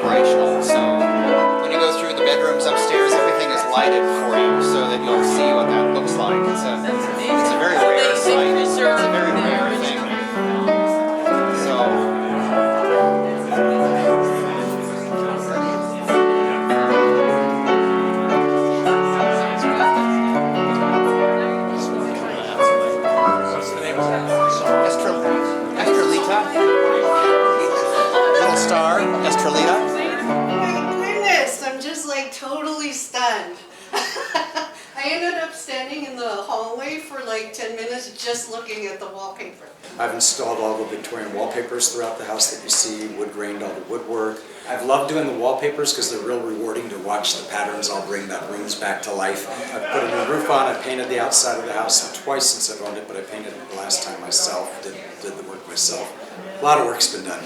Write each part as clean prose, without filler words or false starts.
operational. So when you go through the bedrooms upstairs, everything is lighted for you so that you'll see what that looks like. It's a very rare sight. It's a very rare thing. So little star, Estrelita. Oh my goodness, I'm just like totally stunned. I ended up standing in the hallway for like 10 minutes just looking at the wallpaper. I've installed all the Victorian wallpapers throughout the house that you see, wood grained all the woodwork. I've loved doing the wallpapers because they're real rewarding to watch the patterns all bring that rooms back to life. I've put a new roof on, I painted the outside of the house twice since I've owned it, but I painted it the last time myself, did the work myself. A lot of work's been done.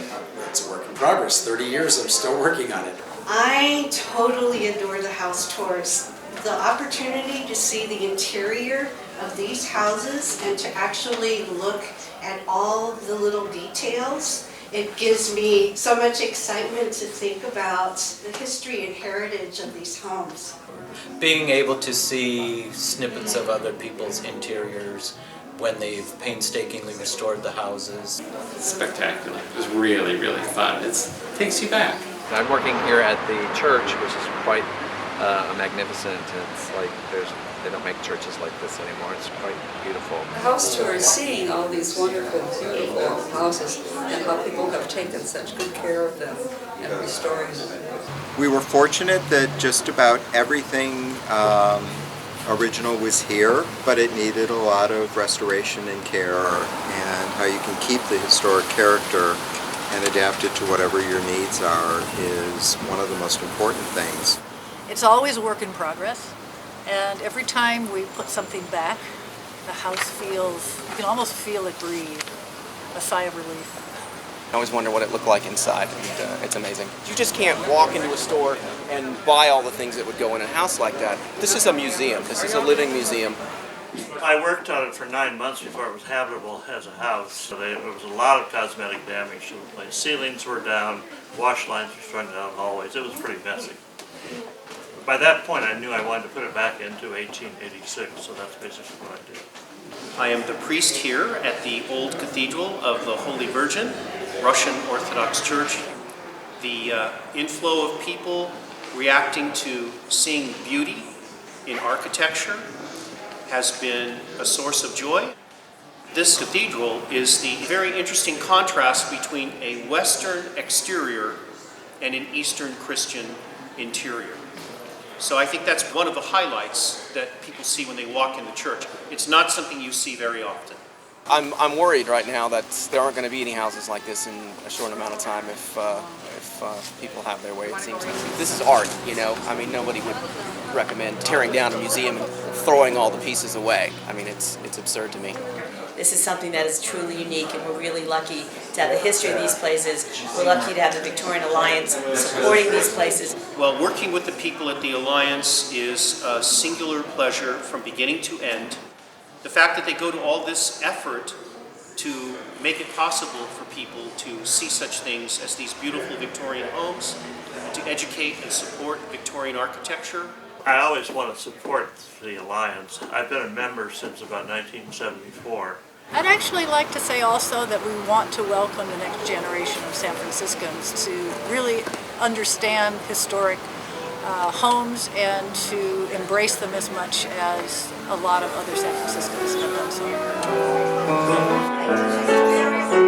It's a work in progress. 30 years, I'm still working on it. I totally adore the house tours. The opportunity to see the interior of these houses and to actually look at all the little details, it gives me so much excitement to think about the history and heritage of these homes. Being able to see snippets of other people's interiors when they've painstakingly restored the houses. It's spectacular. It was really, really fun. It takes you back. I'm working here at the church, which is quite magnificent. It's like they don't make churches like this anymore. It's quite beautiful. The house tour is seeing all these wonderful, beautiful houses and how people have taken such good care of them and restoring them. We were fortunate that just about everything original was here, but it needed a lot of restoration and care, and how you can keep the historic character and adapt it to whatever your needs are is one of the most important things. It's always a work in progress, and every time we put something back, the house feels, you can almost feel it breathe, a sigh of relief. I always wonder what it looked like inside, and it's amazing. You just can't walk into a store and buy all the things that would go in a house like that. This is a museum. This is a living museum. I worked on it for 9 months before it was habitable as a house. So there was a lot of cosmetic damage to the place. Ceilings were down, wash lines were strung down hallways. It was pretty messy. By that point, I knew I wanted to put it back into 1886, so that's basically what I did. I am the priest here at the Old Cathedral of the Holy Virgin, Russian Orthodox Church. The inflow of people reacting to seeing beauty in architecture has been a source of joy. This cathedral is the very interesting contrast between a Western exterior and an Eastern Christian interior. So I think that's one of the highlights that people see when they walk in the church. It's not something you see very often. I'm worried right now that there aren't going to be any houses like this in a short amount of time if people have their way. It seems like this is art, you know. I mean, nobody would recommend tearing down a museum and throwing all the pieces away. I mean, it's absurd to me. This is something that is truly unique, and we're really lucky to have the history of these places. We're lucky to have the Victorian Alliance supporting these places. Well, working with the people at the Alliance is a singular pleasure from beginning to end. The fact that they go to all this effort to make it possible for people to see such things as these beautiful Victorian homes, to educate and support Victorian architecture. I always want to support the Alliance. I've been a member since about 1974. I'd actually like to say also that we want to welcome the next generation of San Franciscans to really understand historic homes and to embrace them as much as a lot of other San Franciscans have done so.